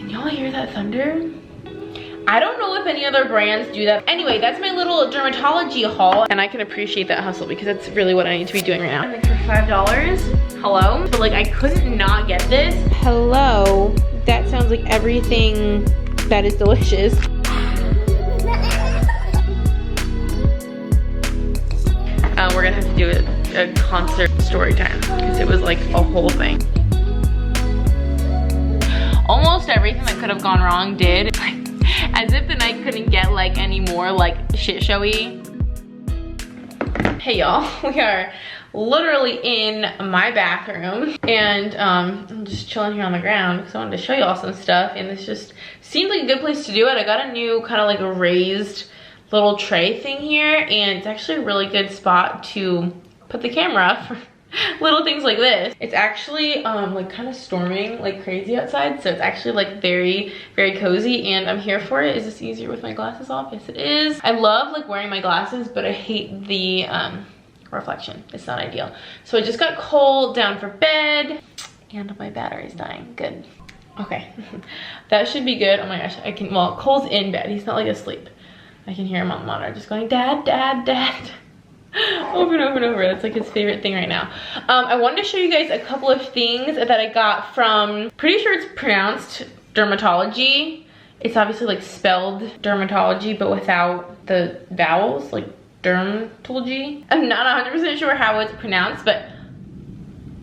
Can y'all hear that thunder? I don't know if any other brands do that. Anyway, that's my little dermatology haul, and I can appreciate that hustle because that's really what I need to be doing right now. I think for $5. Hello? But like, I couldn't not get this. Hello? That sounds like everything that is delicious. We're gonna have to do a concert story time because it was like a whole thing. Almost everything that could have gone wrong did. As if the night couldn't get like any more like shit showy. Hey y'all, we are literally in my bathroom and I'm just chilling here on the ground because I wanted to show y'all some stuff, and this just seemed like a good place to do it. I got a new kind of like a raised little tray thing here, and it's actually a really good spot to put the camera up for little things like this. It's actually like kind of storming like crazy outside, so it's actually like very cozy, and I'm here for it. Is this easier with my glasses off? Yes it is. I love like wearing my glasses, but I hate the reflection. It's not ideal. So I just got Cole down for bed and my battery's dying. Good. Okay. That should be good. Oh my gosh, I can, well, Cole's in bed, he's not like asleep. I can hear him on the monitor just going, dad, dad, dad. Over and over and over. That's like his favorite thing right now. I wanted to show you guys a couple of things that I got from, pretty sure it's pronounced dermatology. It's obviously like spelled dermatology, but without the vowels, like dermatology. I'm not 100% sure how it's pronounced, but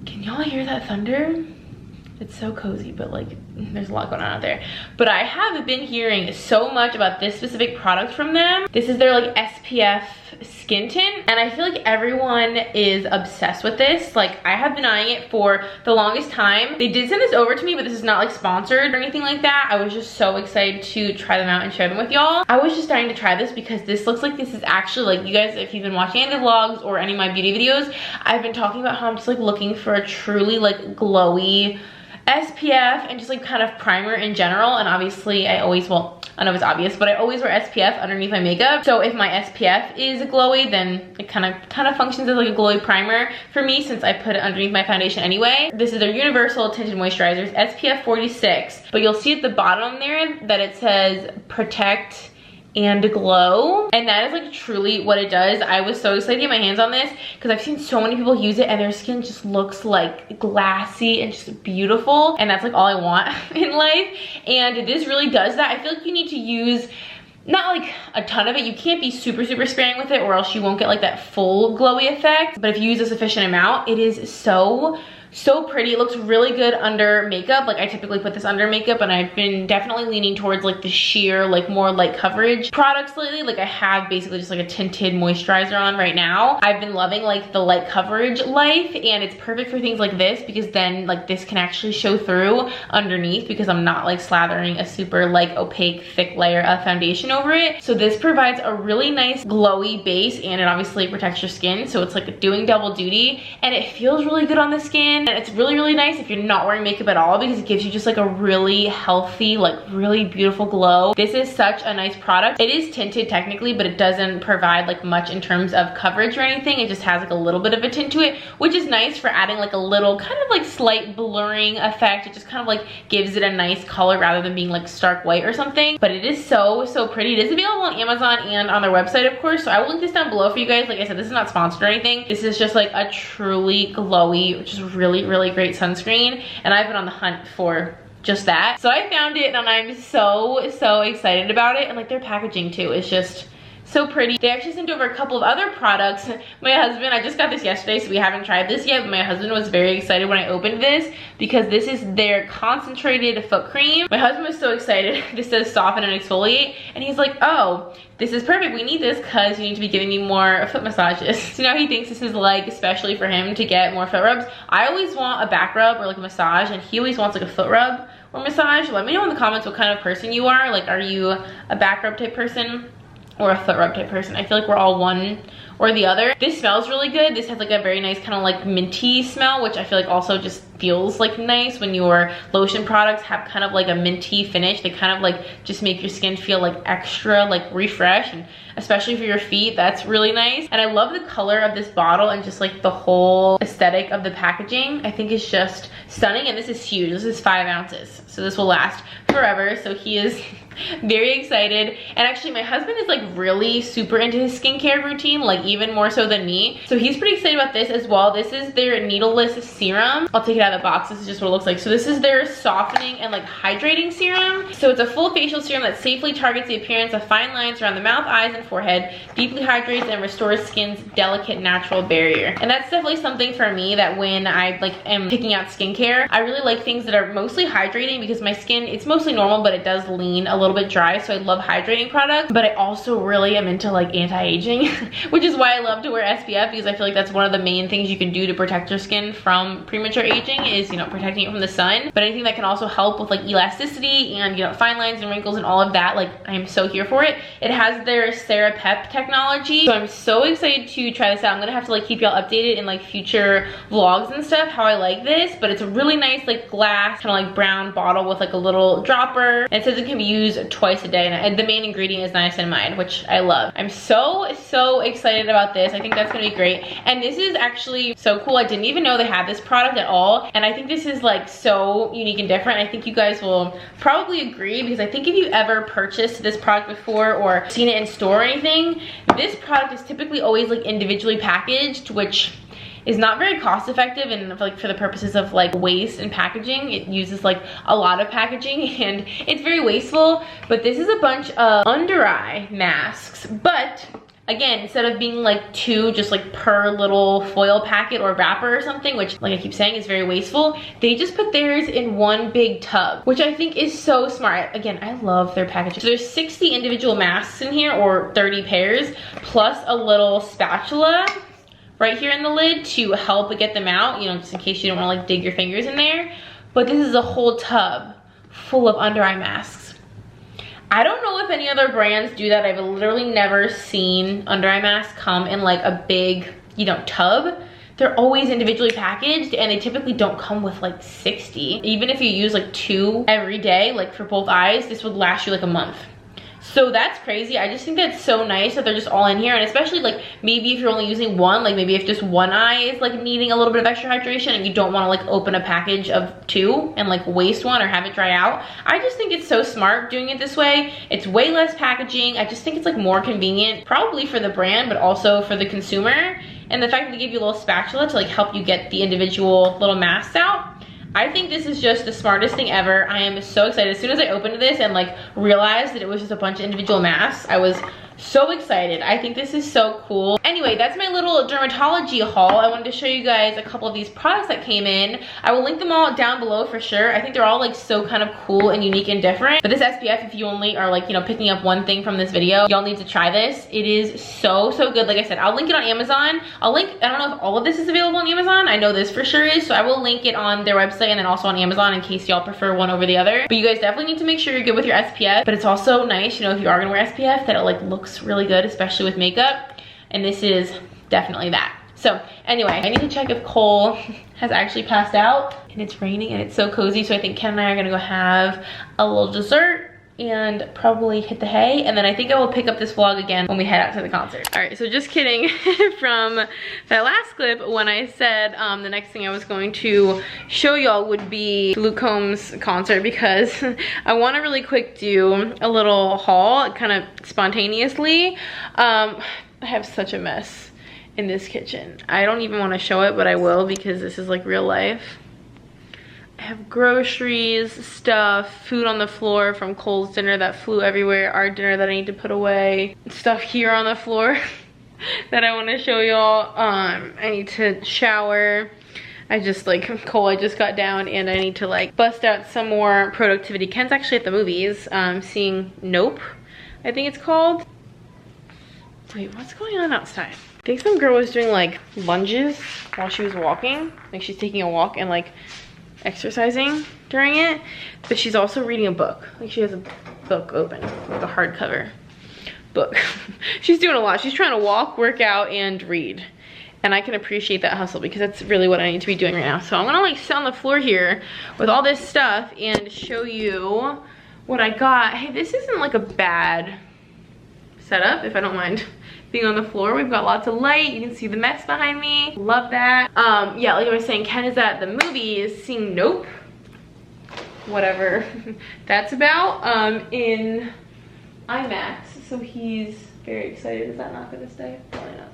can y'all hear that thunder? It's so cozy, but like there's a lot going on out there. But I have been hearing so much about this specific product from them. This is their like SPF Skin Tint, and I feel like everyone is obsessed with this. Like, I have been eyeing it for the longest time. They did send this over to me, but this is not like sponsored or anything like that. I was just so excited to try them out and share them with y'all. I was just starting to try this because this looks like this is actually, like, you guys, if you've been watching any of the vlogs or any of my beauty videos, I've been talking about how I'm just like looking for a truly like glowy SPF and just like kind of primer in general. And obviously I always, well, I know it's obvious, but I always wear SPF underneath my makeup. So if my SPF is glowy, then it kind of functions as like a glowy primer for me, since I put it underneath my foundation anyway. This is their universal tinted moisturizers, SPF 46, but you'll see at the bottom there that it says protect and glow, and that is like truly what it does. I was so excited to get my hands on this because I've seen so many people use it and their skin just looks like glassy and just beautiful, and that's like all I want in life, and this really does that. I feel like you need to use not like a ton of it. You can't be super sparing with it or else you won't get like that full glowy effect, but if you use a sufficient amount, it is so pretty. It looks really good under makeup. Like, I typically put this under makeup, and I've been definitely leaning towards like the sheer, like more light coverage products lately. Like, I have basically just like a tinted moisturizer on right now. I've been loving like the light coverage life, and it's perfect for things like this because then like this can actually show through underneath because I'm not like slathering a super like opaque thick layer of foundation over it. So this provides a really nice glowy base, and it obviously protects your skin, so it's like doing double duty, and it feels really good on the skin. And it's really nice if you're not wearing makeup at all because it gives you just like a really healthy, like really beautiful glow. This is such a nice product. It is tinted technically, but it doesn't provide like much in terms of coverage or anything. It just has like a little bit of a tint to it, which is nice for adding like a little kind of like slight blurring effect. It just kind of like gives it a nice color rather than being like stark white or something. But it is so pretty. It is available on Amazon and on their website, of course, so I will link this down below for you guys. Like I said, this is not sponsored or anything. This is just like a truly glowy, which is really great sunscreen, and I've been on the hunt for just that. So I found it and I'm so excited about it, and like their packaging too is just so pretty. They actually sent over a couple of other products. My husband, I just got this yesterday, so we haven't tried this yet, but my husband was very excited when I opened this because this is their concentrated foot cream. My husband was so excited. This says soften and exfoliate, and he's like, oh, this is perfect. We need this because you need to be giving me more foot massages. So now he thinks this is like especially for him to get more foot rubs. I always want a back rub or like a massage, and he always wants like a foot rub or massage. Let me know in the comments what kind of person you are. Like, are you a back rub type person or a foot rub type person? I feel like we're all one or the other. This smells really good. This has like a very nice kind of like minty smell, which I feel like also just feels like nice when your lotion products have kind of like a minty finish. They kind of like just make your skin feel like extra like refreshed, and especially for your feet, that's really nice. And I love the color of this bottle and just like the whole aesthetic of the packaging. I think it's just stunning, and this is huge. This is 5 ounces, so this will last forever. So he is very excited. And actually my husband is like really super into his skincare routine, like even more so than me, so he's pretty excited about this as well. This is their Needleless Serum. I'll take it out of the box. This is just what it looks like. So this is their softening and like hydrating serum. So it's a full facial serum that safely targets the appearance of fine lines around the mouth, eyes, and forehead, deeply hydrates and restores skin's delicate natural barrier. And that's definitely something for me, that when I like am picking out skincare, I really like things that are mostly hydrating, because my skin, it's mostly normal, but it does lean a little bit dry, so I love hydrating products. But I also really am into like anti-aging which is why I love to wear SPF, because I feel like that's one of the main things you can do to protect your skin from premature aging, is, you know, protecting it from the sun. But anything that can also help with like elasticity and, you know, fine lines and wrinkles and all of that, like I am so here for it. It has their Pep technology, so I'm so excited to try this out. I'm gonna have to like keep y'all updated in like future vlogs and stuff how I like this. But it's a really nice like glass kind of like brown bottle with like a little dropper, and it says it can be used twice a day, and the main ingredient is niacinamide, which I love. I'm so excited about this. I think that's gonna be great. And this is actually so cool. I didn't even know they had this product at all, and I think this is like so unique and different. I think you guys will probably agree, because I think if you've ever purchased this product before or seen it in store or anything, this product is typically always like individually packaged, which is not very cost effective, and like for the purposes of like waste and packaging, it uses like a lot of packaging and it's very wasteful. But this is a bunch of under eye masks, but again, instead of being like 2 just like per little foil packet or wrapper or something, which like I keep saying is very wasteful, they just put theirs in one big tub, which I think is so smart. Again, I love their packaging. So there's 60 individual masks in here, or 30 pairs, plus a little spatula right here in the lid to help get them out, you know, just in case you don't want to like dig your fingers in there. But this is a whole tub full of under eye masks. I don't know if any other brands do that. I've literally never seen under eye masks come in like a big, you know, tub. They're always individually packaged, and they typically don't come with like 60. Even if you use like 2 every day, like for both eyes, this would last you like a month. So that's crazy. I just think that's so nice that they're just all in here. And especially like maybe if you're only using one, like maybe if just one eye is like needing a little bit of extra hydration and you don't want to like open a package of 2 and like waste one or have it dry out. I just think it's so smart doing it this way. It's way less packaging. I just think it's like more convenient, probably for the brand, but also for the consumer. And the fact that they give you a little spatula to like help you get the individual little masks out, I think this is just the smartest thing ever. I am so excited. As soon as I opened this and like realized that it was just a bunch of individual masks, I was so excited. I think this is so cool. Anyway, that's my little dermatology haul. I wanted to show you guys a couple of these products that came in. I will link them all down below for sure. I think they're all like so kind of cool and unique and different. But this SPF, if you only are like, you know, picking up one thing from this video, y'all need to try this. It is so good. Like I said, I'll link it on Amazon. I'll link, I don't know if all of this is available on Amazon. I know this for sure is, so I will link it on their website and then also on Amazon in case y'all prefer one over the other. But you guys definitely need to make sure you're good with your SPF. But it's also nice, you know, if you are gonna wear SPF, that it like looks really good, especially with makeup, and this is definitely that. So anyway, I need to check if Cole has actually passed out, and it's raining and it's so cozy, so I think Ken and I are gonna go have a little dessert and probably hit the hay, and then I think I will pick up this vlog again when we head out to the concert. All right, so just kidding from that last clip when I said the next thing I was going to show y'all would be Luke Combs' concert, because I want to really quick do a little haul kind of spontaneously. I have such a mess in this kitchen. I don't even want to show it, but I will, because this is like real life. I have groceries, stuff, food on the floor from Cole's dinner that flew everywhere, our dinner that I need to put away, stuff here on the floor that I want to show y'all. I need to shower. I just got down, and I need to like bust out some more productivity. Ken's actually at the movies, seeing Nope, I think it's called. Wait, what's going on outside? I think some girl was doing like lunges while she was walking. Like she's taking a walk and like exercising during it, but she's also reading a book. Like she has a book open with a hardcover. book. She's doing a lot. She's trying to walk, work out, and read. And I can appreciate that hustle because that's really what I need to be doing right now. So I'm gonna like sit on the floor here with all this stuff and show you what I got. Hey, this isn't like a bad setup, if I don't mind being on the floor. We've got lots of light. You can see the mess behind me. Love that. Yeah, like I was saying, Ken is at the movies seeing Nope, whatever that's about, in IMAX. So he's very excited. Is that not gonna stay? Probably not.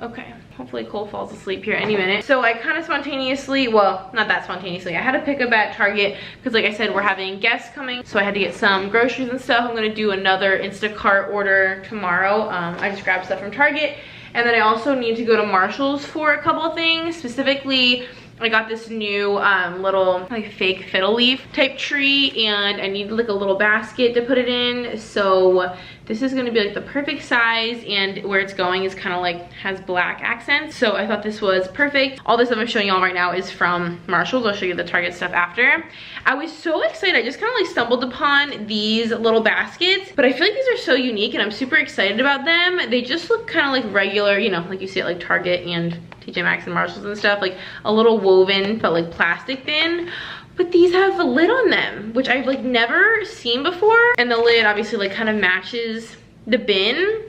Okay, hopefully Cole falls asleep here any minute. So I kind of spontaneously, well, not that spontaneously, I had to pick up at Target because like I said, we're having guests coming. So I had to get some groceries and stuff. I'm gonna do another Instacart order tomorrow. I just grabbed stuff from Target. And then I also need to go to Marshall's for a couple of things. Specifically, I got this new little like fake fiddle leaf type tree, and I need like a little basket to put it in. So this is gonna be like the perfect size, and where it's going is kind of like has black accents. So I thought this was perfect. All this stuff I'm showing y'all right now is from Marshall's. I'll show you the Target stuff after. I was so excited. I just kind of like stumbled upon these little baskets, but I feel like these are so unique and I'm super excited about them. They just look kind of like regular, you know, like you see at like Target and TJ Maxx and Marshalls and stuff, like a little woven but like plastic thin. But these have a lid on them, which I've like never seen before. And the lid obviously like kind of matches the bin,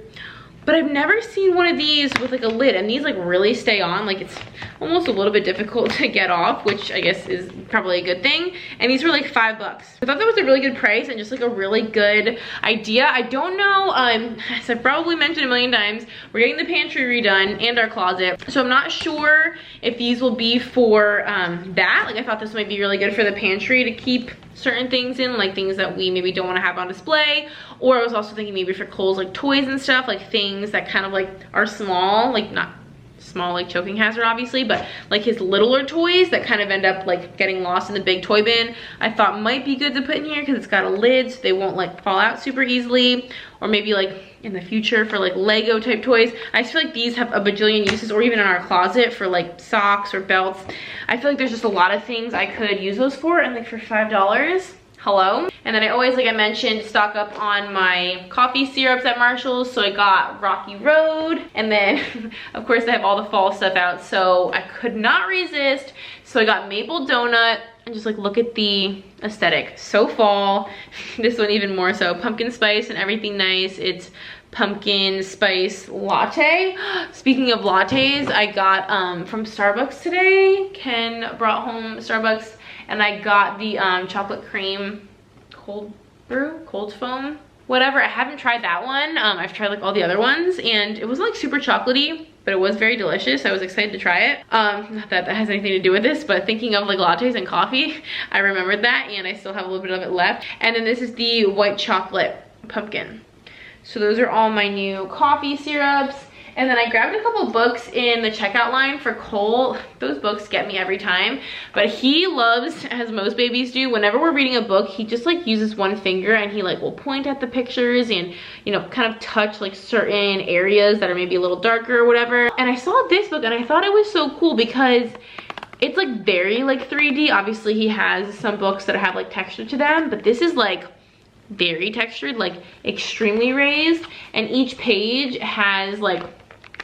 but I've never seen one of these with like a lid, and these like really stay on. Like it's almost a little bit difficult to get off, which I guess is probably a good thing. And these were like $5. I thought that was a really good price and just like a really good idea. I don't know, as I've probably mentioned a million times, we're getting the pantry redone and our closet. So I'm not sure if these will be for that. Like I thought this might be really good for the pantry to keep certain things in, like things that we maybe don't want to have on display. Or I was also thinking maybe for Cole's like toys and stuff, like things that kind of like are small, like not small like choking hazard obviously, but like his littler toys that kind of end up like getting lost in the big toy bin, I thought might be good to put in here because it's got a lid so they won't like fall out super easily. Or maybe like in the future for like Lego type toys. I just feel like these have a bajillion uses, or even in our closet for like socks or belts. I feel like there's just a lot of things I could use those for, and like for $5, hello. And then I always, like I mentioned, stock up on my coffee syrups at Marshall's. So I got Rocky Road, and then of course I have all the fall stuff out, so I could not resist. So I got maple donut, and just like look at the aesthetic, so fall. This one even more so, pumpkin spice and everything nice. It's pumpkin spice latte. Speaking of lattes, I got from Starbucks today. Ken brought home Starbucks, and I got the chocolate cream cold brew, cold foam, whatever. I haven't tried that one. I've tried like all the other ones, and it wasn't like super chocolatey, but it was very delicious. I was excited to try it. Not that that has anything to do with this, but thinking of like lattes and coffee, I remembered that, and I still have a little bit of it left. And then this is the white chocolate pumpkin. So those are all my new coffee syrups. And then I grabbed a couple books in the checkout line for Cole. Those books get me every time. But he loves, as most babies do, whenever we're reading a book, he just like uses one finger and he like will point at the pictures and, you know, kind of touch like certain areas that are maybe a little darker or whatever. And I saw this book and I thought it was so cool because it's like very like 3D. Obviously he has some books that have like texture to them, but this is like very textured, like extremely raised. And each page has like,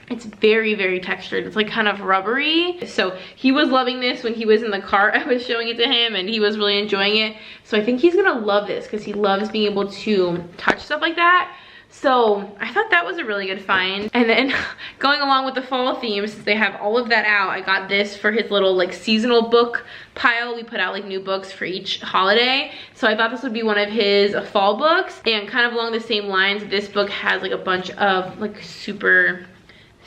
it's very, very textured. It's like kind of rubbery. So he was loving this when he was in the car. I was showing it to him and he was really enjoying it. So I think he's gonna love this because he loves being able to touch stuff like that. So I thought that was a really good find. And then going along with the fall theme, since they have all of that out, I got this for his little like seasonal book pile. We put out like new books for each holiday. So I thought this would be one of his fall books. And kind of along the same lines, this book has like a bunch of like super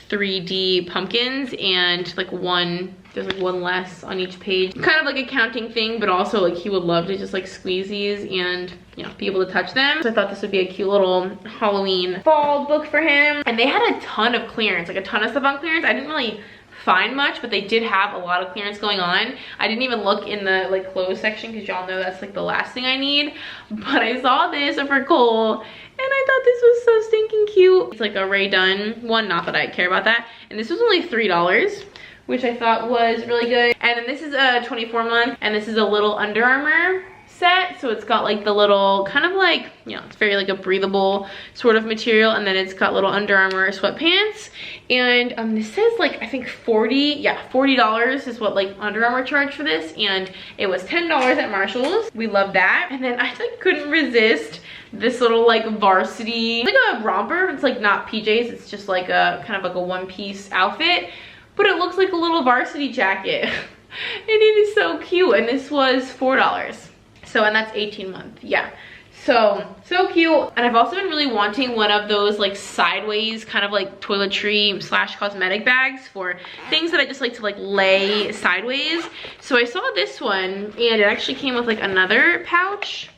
3D pumpkins, and like there's like one less on each page. Kind of like a counting thing, but also like he would love to just like squeeze these and, you know, be able to touch them. So I thought this would be a cute little Halloween fall book for him. And they had a ton of clearance, like a ton of stuff on clearance. I didn't really find much, but they did have a lot of clearance going on. I didn't even look in the like clothes section because y'all know that's like the last thing I need. But I saw this for Cole, and I thought this was so stinking cute. It's like a Ray Dunn one, not that I care about that. And this was only $3, which I thought was really good. And then this is a 24 month, and this is a little Under Armour set. So it's got like the little kind of like, you know, it's very like a breathable sort of material, and then it's got little Under Armour sweatpants. And this says like, I think $40 is what like Under Armour charged for this, and it was $10 at Marshall's. We love that. And then I like couldn't resist this little like varsity, like a romper. It's like not PJs, it's just like a kind of like a one-piece outfit, but it looks like a little varsity jacket. And it is so cute, and this was $4. So, and that's 18 month, yeah. So cute. And I've also been really wanting one of those like sideways kind of like toiletry / cosmetic bags for things that I just like to like lay sideways. So I saw this one, and it actually came with like another pouch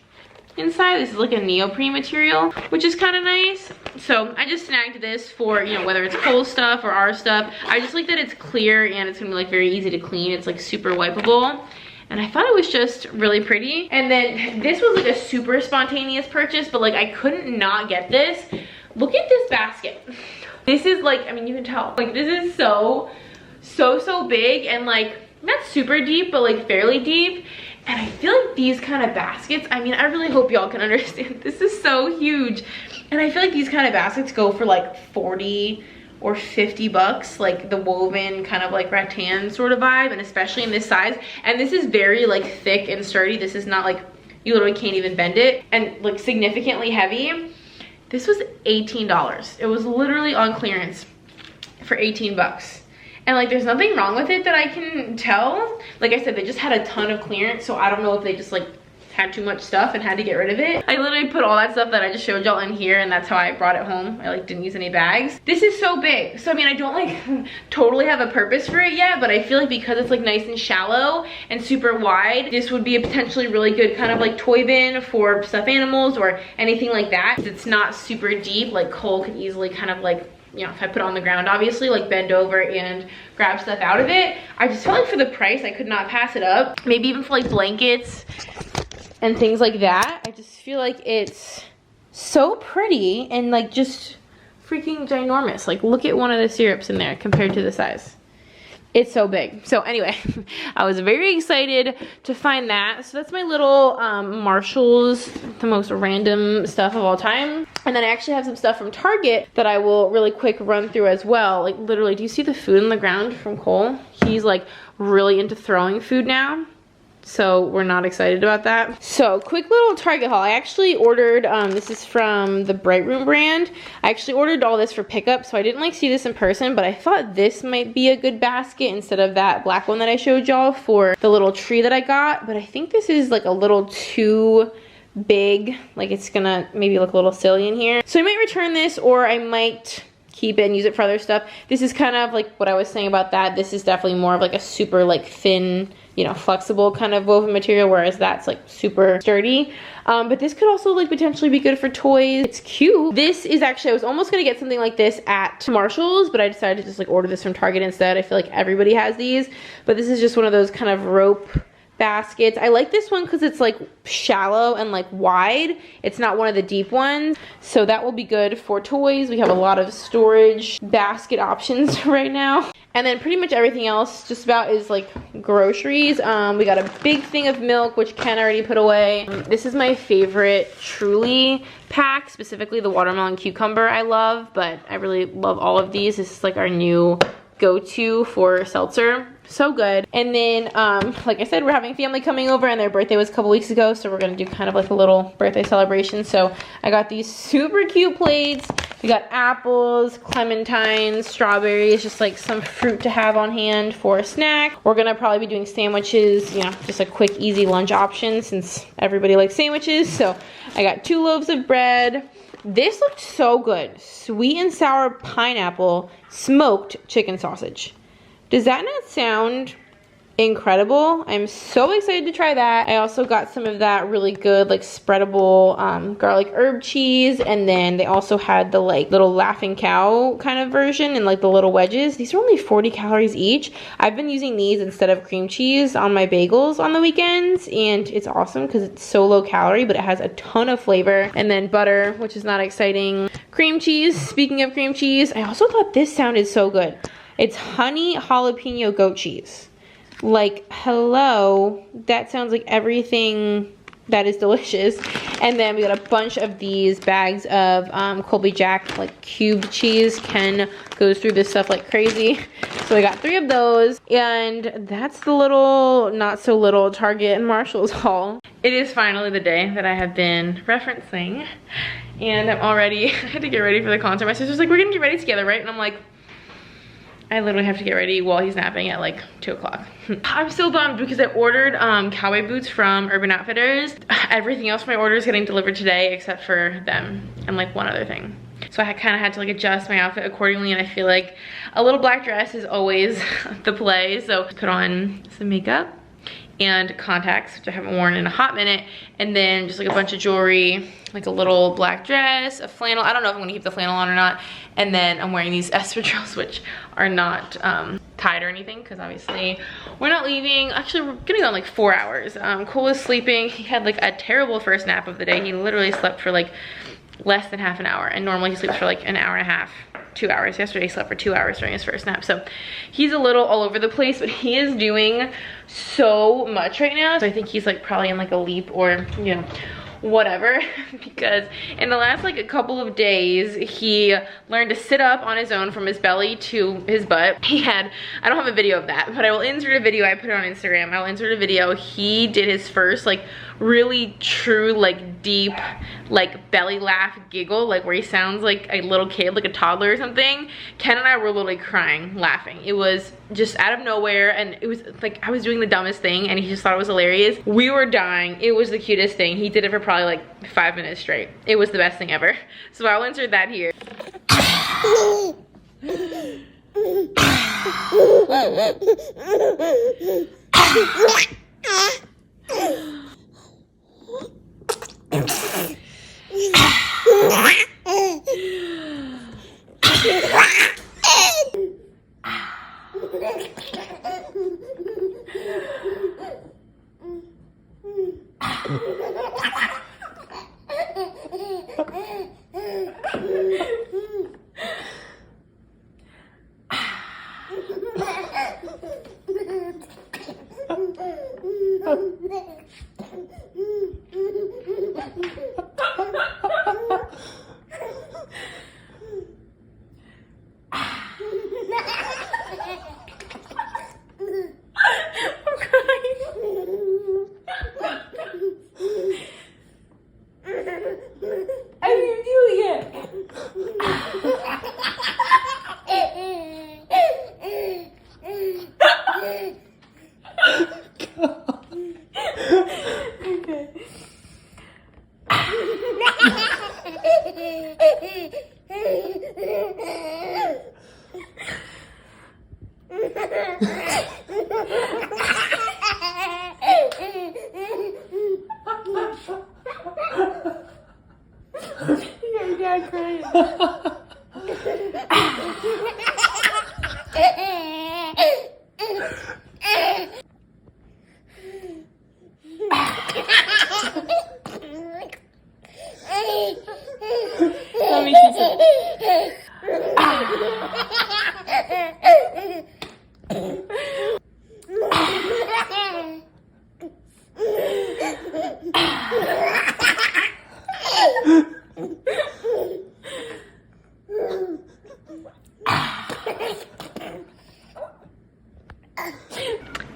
inside. This is like a neoprene material, which is kind of nice. So I just snagged this for, you know, whether it's Cole's stuff or our stuff. I just like that it's clear and it's gonna be like very easy to clean. It's like super wipeable. And I thought it was just really pretty. And then this was like a super spontaneous purchase, but like I couldn't not get this. Look at this basket. This is like, I mean, you can tell, like this is so big, and like not super deep, but like fairly deep. And I feel like these kind of baskets, I mean, I really hope y'all can understand. This is so huge. And I feel like these kind of baskets go for like 40 or 50 bucks, like the woven kind of like rattan sort of vibe, and especially in this size. And this is very like thick and sturdy. This is not like, you literally can't even bend it, and like significantly heavy. This was $18. It was literally on clearance for 18 bucks. And like there's nothing wrong with it that I can tell. Like I said, they just had a ton of clearance, so I don't know if they just like had too much stuff and had to get rid of it. I literally put all that stuff that I just showed y'all in here, and that's how I brought it home. I like didn't use any bags. This is so big. So I mean, I don't like totally have a purpose for it yet, but I feel like because it's like nice and shallow and super wide, this would be a potentially really good kind of like toy bin for stuffed animals or anything like that. It's not super deep. Like Cole could easily kind of like, you know, if I put it on the ground, obviously, like bend over and grab stuff out of it. I just felt like for the price, I could not pass it up. Maybe even for like blankets and things like that. I just feel like it's so pretty and like just freaking ginormous. Like look at one of the syrups in there compared to the size. It's so big. So anyway, I was very excited to find that. So that's my little Marshalls, the most random stuff of all time. And then I actually have some stuff from Target that I will really quick run through as well. Like literally, do you see the food on the ground from Cole? He's like really into throwing food now. So we're not excited about that. So quick little Target haul. I actually ordered, this is from the Bright Room brand. I actually ordered all this for pickup, so I didn't like see this in person, but I thought this might be a good basket instead of that black one that I showed y'all for the little tree that I got. But I think this is like a little too big. Like it's gonna maybe look a little silly in here. So I might return this, or I might keep it and use it for other stuff. This is kind of like what I was saying about that. This is definitely more of like a super like thin, you know, flexible kind of woven material, whereas that's like super sturdy. But this could also like potentially be good for toys. It's cute. This is actually, I was almost gonna get something like this at Marshall's, but I decided to just like order this from Target instead. I feel like everybody has these, but this is just one of those kind of rope baskets. I like this one because it's like shallow and like wide. It's not one of the deep ones, so that will be good for toys. We have a lot of storage basket options right now. And then pretty much everything else just about is like groceries. We got a big thing of milk, which Ken already put away. This is my favorite Truly pack, specifically the watermelon cucumber I love, but I really love all of these. This is like our new go-to for seltzer. So good. And then like I said, we're having family coming over, and their birthday was a couple weeks ago, so we're gonna do kind of like a little birthday celebration. So I got these super cute plates. We got apples, clementines, strawberries, just like some fruit to have on hand for a snack. We're gonna probably be doing sandwiches, you know, just a quick easy lunch option since everybody likes sandwiches. So I got 2 loaves of bread. This looked so good. Sweet and sour pineapple smoked chicken sausage. Does that not sound incredible? I'm so excited to try that. I also got some of that really good like spreadable garlic herb cheese, and then they also had the like little Laughing Cow kind of version and like the little wedges. These are only 40 calories each. I've been using these instead of cream cheese on my bagels on the weekends, and it's awesome because it's so low calorie, but it has a ton of flavor. And then butter, which is not exciting. Cream cheese, speaking of cream cheese, I also thought this sounded so good. It's honey jalapeno goat cheese. Like, hello, that sounds like everything That is delicious. And then we got a bunch of these bags of Colby Jack like cubed cheese. Ken goes through this stuff like crazy. So I got 3 of those. And that's the little, not so little Target and Marshall's haul. It is finally the day that I have been referencing. And I'm already, I had to get ready for the concert. My sister's like, we're gonna get ready together, right? And I'm like, I literally have to get ready while he's napping at like 2 o'clock. I'm still bummed because I ordered cowboy boots from Urban Outfitters. Everything else from my order is getting delivered today except for them and like one other thing. So I kind of had to like adjust my outfit accordingly, and I feel like a little black dress is always the play. So put on some makeup and contacts, which I haven't worn in a hot minute, and then just like a bunch of jewelry, like a little black dress, a flannel. I don't know if I'm gonna keep the flannel on or not. And then I'm wearing these espadrilles, which are not tied or anything, because obviously we're not leaving. Actually, we're gonna go in like 4 hours. Cole was sleeping. He had like a terrible first nap of the day. He literally slept for like less than half an hour, and normally he sleeps for like an hour and a half, 2 hours. Yesterday he slept for 2 hours during his first nap. So he's a little all over the place, but he is doing so much right now. So I think he's like probably in like a leap or, you know, whatever, because in the last like a couple of days he learned to sit up on his own from his belly to his butt. He had, I don't have a video of that, but I will insert a video. I put it on Instagram. I'll insert a video. He did his first like really true like deep like belly laugh giggle, like where he sounds like a little kid, like a toddler or something. Ken and I were literally crying laughing. It was just out of nowhere, and it was like I was doing the dumbest thing and he just thought it was hilarious. We were dying. It was the cutest thing. He did it for probably like 5 minutes straight. It was the best thing ever. So I'll insert that here. Let me see something.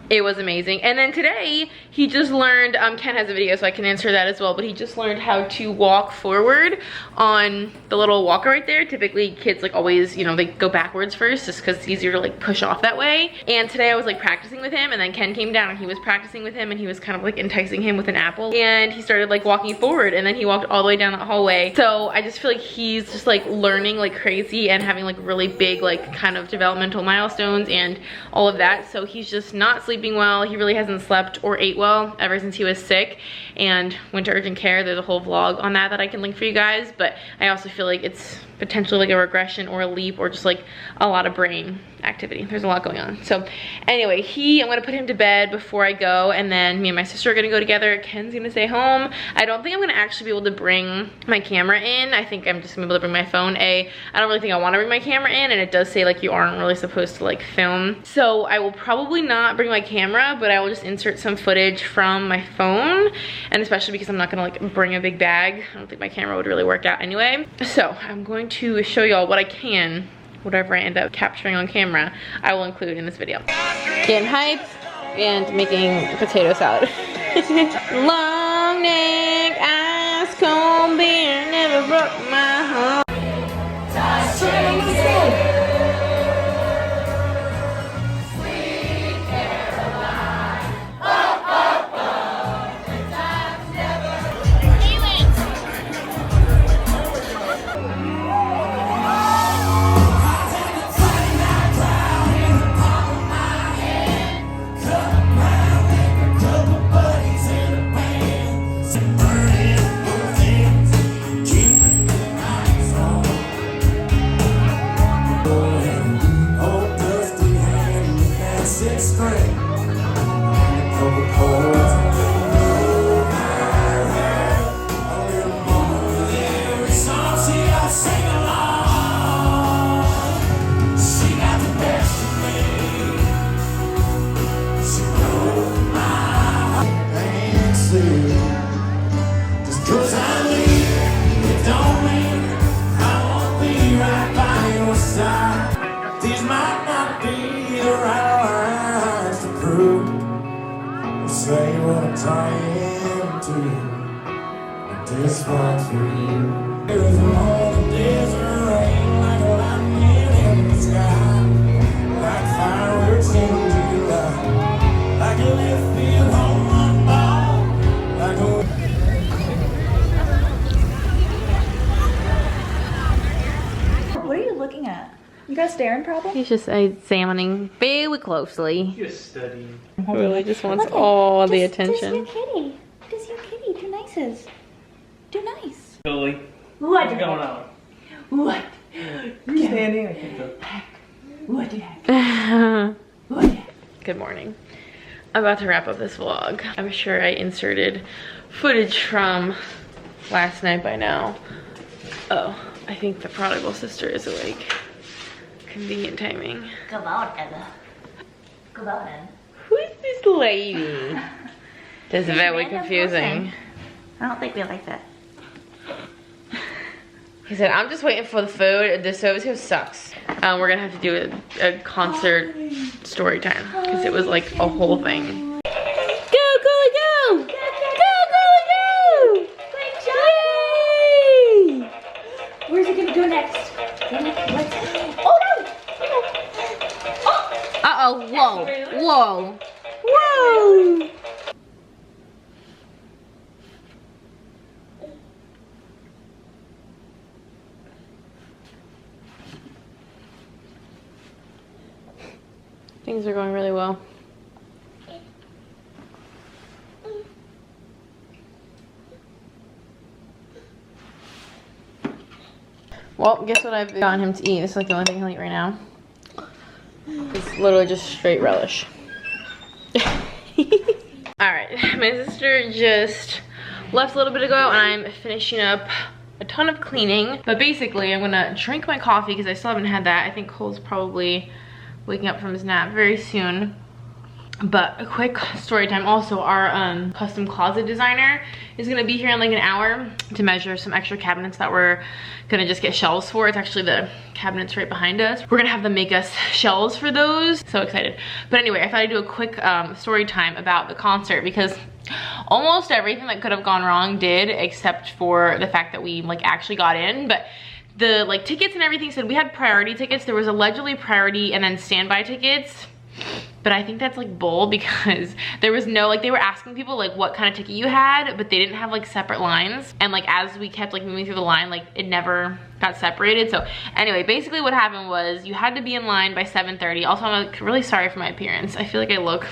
It was amazing. And then today he just learned, Ken has a video so I can answer that as well, but he just learned how to walk forward on the little walker right there. Typically kids like always, you know, they go backwards first just because it's easier to like push off that way. And today I was like practicing with him, and then Ken came down and he was practicing with him, and he was kind of like enticing him with an apple, and he started like walking forward, and then he walked all the way down that hallway. So I just feel like he's just like learning like crazy and having like really big like kind of developmental milestones and all of that. So he's just not sleeping well. He really hasn't slept or ate well ever since he was sick and went to urgent care. There's a whole vlog on that I can link for you guys, but I also feel like it's potentially like a regression or a leap or just like a lot of brain activity. There's a lot going on. So anyway, I'm gonna put him to bed before I go, and then me and my sister are gonna go together. Ken's gonna stay home. I don't think I'm gonna actually be able to bring my camera in. I think I'm just gonna be able to bring my phone. I don't really think I wanna bring my camera in, and it does say like you aren't really supposed to like film. So I will probably not bring my camera, but I will just insert some footage from my phone, and especially because I'm not gonna like bring a big bag. I don't think my camera would really work out anyway. So I'm going to show y'all what I can, whatever I end up capturing on camera, I will include in this video. Getting hype and making potato salad. Long neck, ice cold beer, never broke my heart. These might not be the right lines to prove. Say what I'm trying to. This one's for you. There's all the desert rain like a lightning in the sky, like fireworks in July, like a left field home run ball, like a. What are you looking at? You got a staring problem? He's just examining very closely. Just studying. Really just wants all the attention. Just your kitty. Just your kitty. Do nices. Do nice. Billy, What's what's going on? What? You're standing. I think so. What the heck? What the heck? Good morning. I'm about to wrap up this vlog. I'm sure I inserted footage from last night by now. Oh, I think the prodigal sister is awake. Convenient timing. Go out, Ella. Go out, Ella. Who is this lady? This is very confusing. I don't think we like that. He said, I'm just waiting for the food. The service here sucks. We're gonna have to do a concert story time because it was like a whole thing. Go, Gully, go! Go, Gully, go! Great job! Yay! Where's he gonna go next? Oh no! Oh! Uh-oh, whoa, whoa, whoa! Things are going really well. Well, guess what I've gotten him to eat? This is like the only thing he'll eat right now. It's literally just straight relish. Alright, my sister just left a little bit ago and I'm finishing up a ton of cleaning. But basically, I'm gonna drink my coffee because I still haven't had that. I think Cole's probably waking up from his nap very soon. But a quick story time. Also, our custom closet designer is gonna be here in like an hour to measure some extra cabinets that we're gonna just get shelves for. It's actually the cabinets right behind us. We're gonna have them make us shelves for those. So excited. But anyway, I thought I'd do a quick story time about the concert because almost everything that could have gone wrong did, except for the fact that we like actually got in. But the like tickets and everything said we had priority tickets. There was allegedly priority and then standby tickets. But I think that's like bull because there was no, like they were asking people like what kind of ticket you had, but they didn't have like separate lines. And like as we kept like moving through the line, like it never got separated. So anyway, basically what happened was you had to be in line by 7:30. Also, I'm like really sorry for my appearance. I feel like I look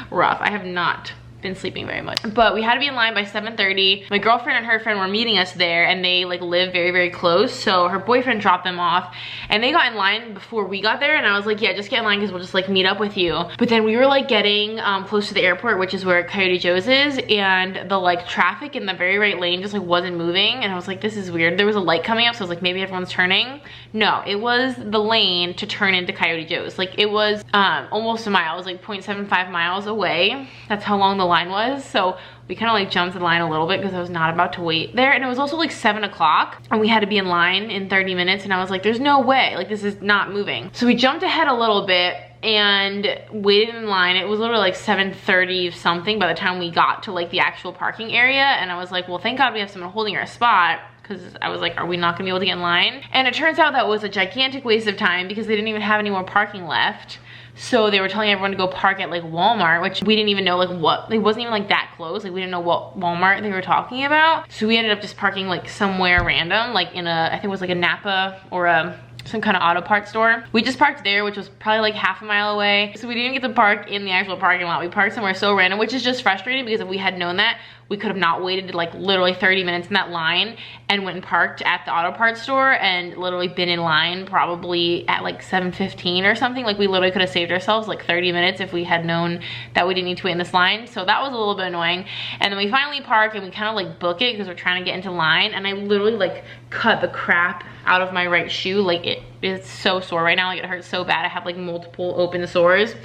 rough. I have not been sleeping very much. But we had to be in line by 7:30. My girlfriend and her friend were meeting us there, and they like live very, very close. So her boyfriend dropped them off, and they got in line before we got there. And I was like, yeah, just get in line because we'll just like meet up with you. But then we were like getting close to the airport, which is where Coyote Joe's is, and the like traffic in the very right lane just like wasn't moving. And I was like, this is weird. There was a light coming up, so I was like, maybe everyone's turning. No, it was the lane to turn into Coyote Joe's. Like it was almost a mile. It was like 0.75 miles away. That's how long the line was. So we kind of like jumped the line a little bit because I was not about to wait there. And it was also like 7 o'clock and we had to be in line in 30 minutes. And I was like, there's no way, like this is not moving. So we jumped ahead a little bit and waited in line. It was literally like 7:30 something by the time we got to like the actual parking area. And I was like, well, thank God we have someone holding our spot, because I was like, are we not gonna be able to get in line? And it turns out that was a gigantic waste of time because they didn't even have any more parking left. So they were telling everyone to go park at like Walmart, which we didn't even know like what, it wasn't even like that close. Like we didn't know what Walmart they were talking about. So we ended up just parking like somewhere random, like in a, I think it was like a Napa or some kind of auto parts store. We just parked there, which was probably like half a mile away. So we didn't get to park in the actual parking lot. We parked somewhere so random, which is just frustrating because if we had known that, we could have not waited like literally 30 minutes in that line and went and parked at the auto parts store and literally been in line probably at like 7:15 or something. Like we literally could have saved ourselves like 30 minutes if we had known that we didn't need to wait in this line. So that was a little bit annoying. And then we finally parked and we kind of like book it because we're trying to get into line, and I literally like cut the crap out of my right shoe. Like it's so sore right now. Like it hurts so bad. I have like multiple open sores.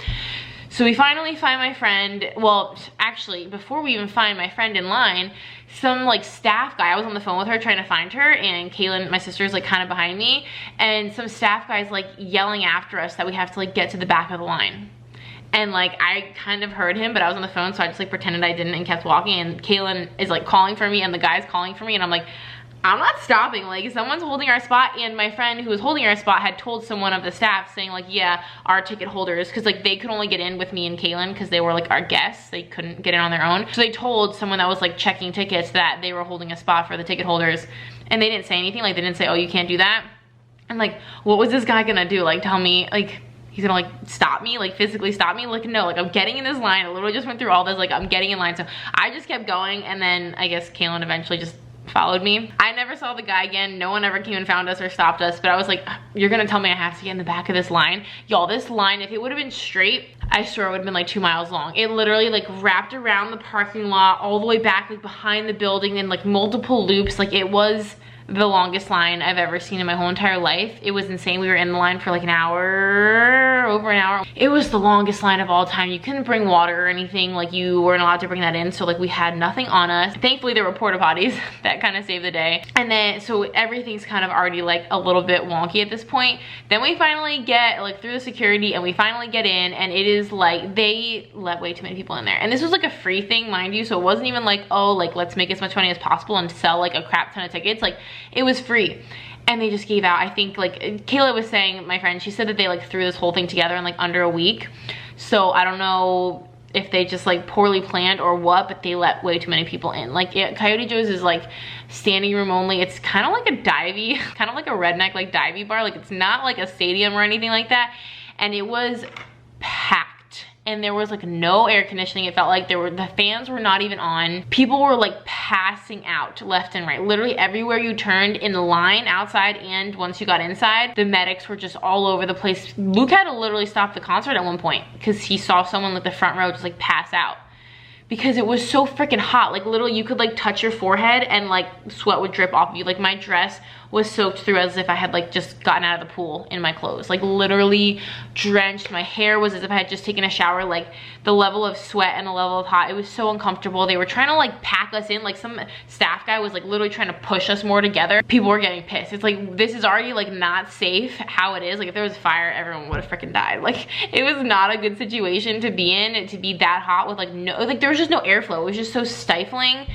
So we finally find my friend. Well, actually, before we even find my friend in line, some like staff guy, I was on the phone with her trying to find her, and Kaylin, my sister, is like kind of behind me, and some staff guy's like yelling after us that we have to like get to the back of the line. And like I kind of heard him, but I was on the phone, so I just like pretended I didn't and kept walking, and Kaylin is like calling for me and the guy's calling for me, and I'm like, I'm not stopping, like someone's holding our spot. And my friend who was holding our spot had told someone of the staff saying like, yeah, our ticket holders, because like they could only get in with me and Kaylin because they were like our guests, they couldn't get in on their own. So they told someone that was like checking tickets that they were holding a spot for the ticket holders, and they didn't say anything. Like they didn't say, oh, you can't do that. And like, what was this guy gonna do? Like tell me, like he's gonna like stop me, like physically stop me? Like no, like I'm getting in this line. I literally just went through all this, like I'm getting in line. So I just kept going, and then I guess Kaylin eventually just followed me. I never saw the guy again. No one ever came and found us or stopped us, but I was like, you're gonna tell me I have to get in the back of this line? Y'all, this line, if it would have been straight, I swear it would have been like 2 miles long. It literally like wrapped around the parking lot all the way back like behind the building in like multiple loops. Like it was the longest line I've ever seen in my whole entire life. It was insane. We were in the line for like an hour, over an hour. It was the longest line of all time. You couldn't bring water or anything. Like you weren't allowed to bring that in. So like we had nothing on us. Thankfully there were porta potties that kind of saved the day. And then, so everything's kind of already like a little bit wonky at this point. Then we finally get like through the security and we finally get in, and it is like, they let way too many people in there. And this was like a free thing, mind you. So it wasn't even like, oh, like let's make as much money as possible and sell like a crap ton of tickets. Like it was free. And they just gave out, I think like Kayla was saying, my friend, she said that they like threw this whole thing together in like under a week. So I don't know if they just like poorly planned or what, but they let way too many people in. Like Coyote Joe's is like standing room only. It's kind of like a divey, kind of like a redneck like divey bar. Like it's not like a stadium or anything like that. And it was packed. And there was like no air conditioning. It felt like the fans were not even on. People were like passing out left and right. Literally everywhere you turned in the line outside and once you got inside, the medics were just all over the place. Luke had to literally stop the concert at one point because he saw someone like the front row just like pass out. Because it was so freaking hot. Like literally you could like touch your forehead and like sweat would drip off of you. Like my dress was soaked through as if I had like just gotten out of the pool in my clothes. Like literally drenched. My hair was as if I had just taken a shower. Like the level of sweat and the level of hot, it was so uncomfortable. They were trying to like pack us in. Like some staff guy was like literally trying to push us more together. People were getting pissed. It's like, this is already like not safe how it is. Like if there was fire, everyone would have freaking died. Like it was not a good situation to be in, to be that hot with like no, like there was just no airflow. It was just so stifling.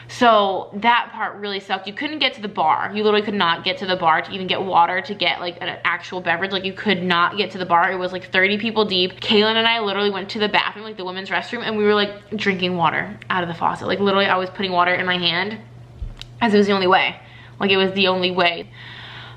So that part really sucked. You couldn't get to the bar. You literally could not get to the bar to even get water, to get like an actual beverage. Like you could not get to the bar. It was like 30 people deep. Kaylin and I literally went to the bathroom, like the women's restroom, and we were like drinking water out of the faucet. Like literally I was putting water in my hand as it was the only way. Like it was the only way.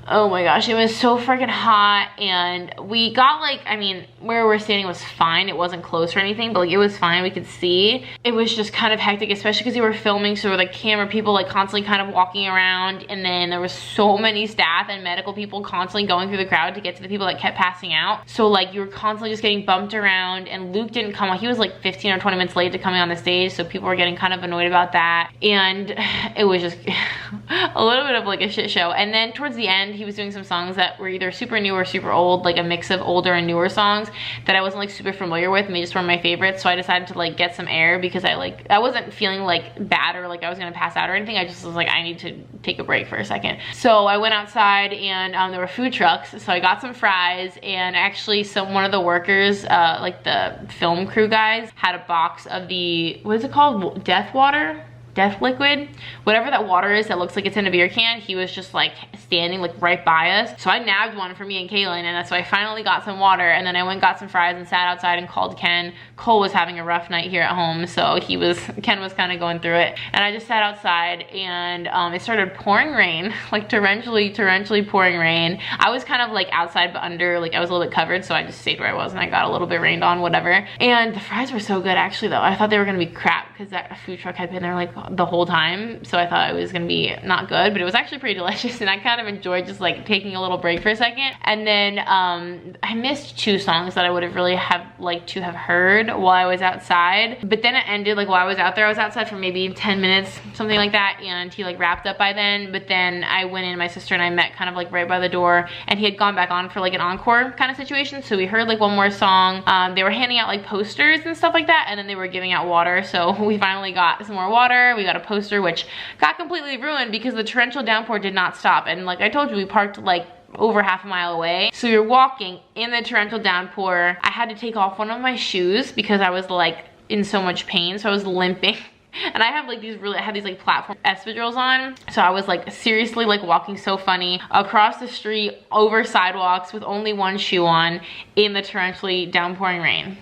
Oh my gosh, it was so freaking hot, and we got like, I mean, where we're standing was fine. It wasn't close or anything, but like it was fine. We could see. It was just kind of hectic, especially because we were filming, so there were like camera people like constantly kind of walking around, and then there was so many staff and medical people constantly going through the crowd to get to the people that kept passing out. So like you were constantly just getting bumped around, and Luke didn't come on. He was like 15 or 20 minutes late to coming on the stage, so people were getting kind of annoyed about that, and it was just a little bit of like a shit show. And then towards the end, he was doing some songs that were either super new or super old, like a mix of older and newer songs that I wasn't like super familiar with, and they just were my favorites. So I decided to like get some air because I wasn't feeling like bad or like I was gonna pass out or anything. I just was like, I need to take a break for a second. So I went outside, and there were food trucks, so I got some fries, and actually one of the workers, like the film crew guys, had a box of the, what is it called, death water? Death liquid, whatever that water is that looks like it's in a beer can. He was just like standing like right by us, so I nabbed one for me and Kaylin, and that's why I finally got some water. And then I went and got some fries and sat outside and called Ken. Cole was having a rough night here at home, so Ken was kind of going through it, and I just sat outside, and it started pouring rain, like torrentially pouring rain. I was kind of like outside but under, like I was a little bit covered, so I just stayed where I was, and I got a little bit rained on, whatever. And the fries were so good actually though. I thought they were gonna be crap because that food truck had been there like the whole time, so I thought it was gonna be not good, but it was actually pretty delicious, and I kind of enjoyed just like taking a little break for a second. And then I missed 2 songs that I would have really liked to have heard while I was outside, but then it ended like while I was out there. I was outside for maybe 10 minutes, something like that, and he like wrapped up by then. But then I went in, my sister and I met kind of like right by the door, and he had gone back on for like an encore kind of situation, so we heard like one more song. They were handing out like posters and stuff like that, and then they were giving out water, so we finally got some more water. We got a poster which got completely ruined because the torrential downpour did not stop, and like I told you, we parked like over half a mile away, so you're walking in the torrential downpour. I had to take off one of my shoes because I was like in so much pain, so I was limping. And I have like these like platform espadrilles on, so I was like seriously like walking so funny across the street over sidewalks with only one shoe on in the torrentially downpouring rain.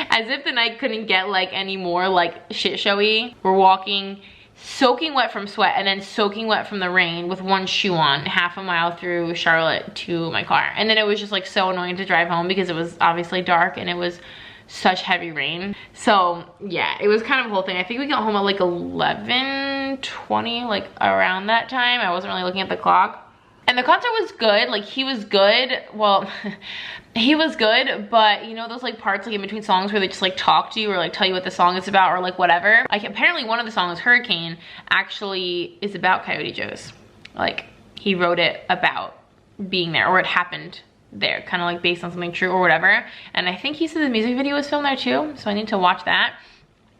As if the night couldn't get like any more like shit showy. We're walking soaking wet from sweat and then soaking wet from the rain with one shoe on, half a mile through Charlotte to my car. And then it was just like so annoying to drive home because it was obviously dark and it was such heavy rain. So yeah, it was kind of a whole thing. I think we got home at like 11:20, like around that time. I wasn't really looking at the clock. And the concert was good. Like he was good. Well, he was good, but you know those like parts like in between songs where they just like talk to you or like tell you what the song is about or like whatever. Like apparently one of the songs, Hurricane, actually is about Coyote Joe's. Like he wrote it about being there, or it happened there, kind of like based on something true or whatever. And I think he said the music video was filmed there too, so I need to watch that.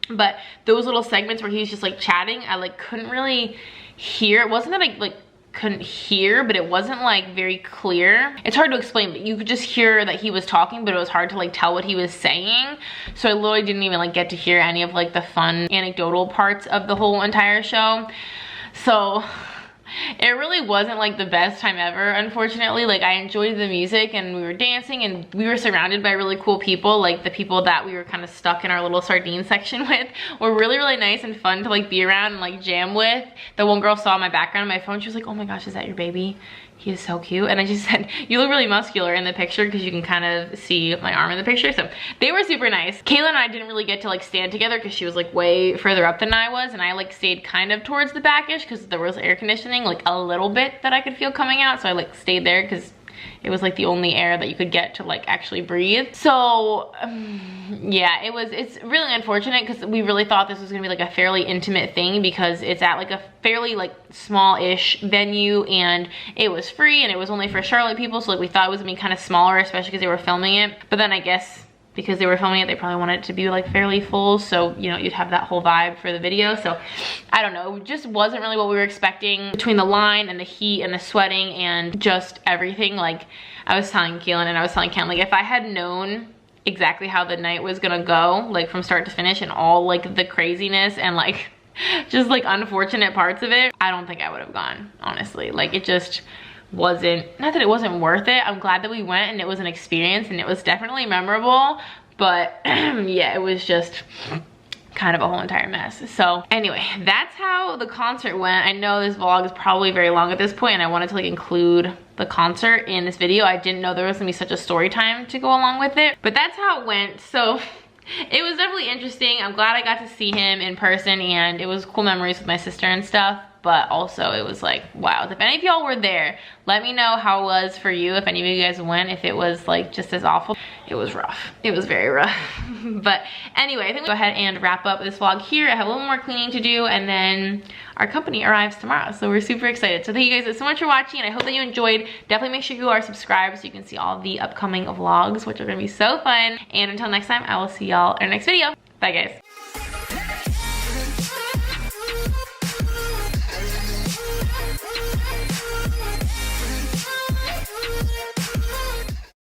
But those little segments where he was just like chatting, I like couldn't really hear. It wasn't that I like couldn't hear, but it wasn't like very clear. It's hard to explain, but you could just hear that he was talking, but it was hard to like tell what he was saying. So I literally didn't even like get to hear any of like the fun anecdotal parts of the whole entire show. So it really wasn't like the best time ever, unfortunately. Like I enjoyed the music and we were dancing and we were surrounded by really cool people. Like the people that we were kind of stuck in our little sardine section with were really, really nice and fun to like be around and like jam with. The one girl saw my background on my phone. She was like, oh my gosh, is that your baby? He is so cute. And I just said, you look really muscular in the picture, because you can kind of see my arm in the picture. So they were super nice. Kayla and I didn't really get to like stand together because she was like way further up than I was, and I like stayed kind of towards the backish because there was air conditioning like a little bit that I could feel coming out. So I like stayed there because it was like the only air that you could get to like actually breathe. So yeah, it's really unfortunate because we really thought this was gonna be like a fairly intimate thing, because it's at like a fairly like small-ish venue and it was free and it was only for Charlotte people. So like we thought it was gonna be kind of smaller, especially because they were filming it. But then I guess because they were filming it, they probably wanted it to be like fairly full, so you know, you'd have that whole vibe for the video. So I don't know, it just wasn't really what we were expecting between the line and the heat and the sweating and just everything. Like I was telling Keelan and I was telling Ken, like if I had known exactly how the night was gonna go, like from start to finish, and all like the craziness and like just like unfortunate parts of it, I don't think I would have gone, honestly. Like it just wasn't, not that it wasn't worth it. I'm glad that we went and it was an experience and it was definitely memorable, but yeah, it was just kind of a whole entire mess. So anyway, that's how the concert went. I know this vlog is probably very long at this point, and I wanted to like include the concert in this video. I didn't know there was gonna be such a story time to go along with it, but that's how it went. So it was definitely interesting. I'm glad I got to see him in person, and it was cool memories with my sister and stuff. But also it was like, wow. If any of y'all were there, let me know how it was for you. If any of you guys went, if it was like just as awful. It was rough. It was very rough. But anyway, I think we'll go ahead and wrap up this vlog here. I have a little more cleaning to do, and then our company arrives tomorrow. So we're super excited. So thank you guys so much for watching, and I hope that you enjoyed. Definitely make sure you are subscribed so you can see all the upcoming vlogs, which are gonna be so fun. And until next time, I will see y'all in our next video. Bye guys.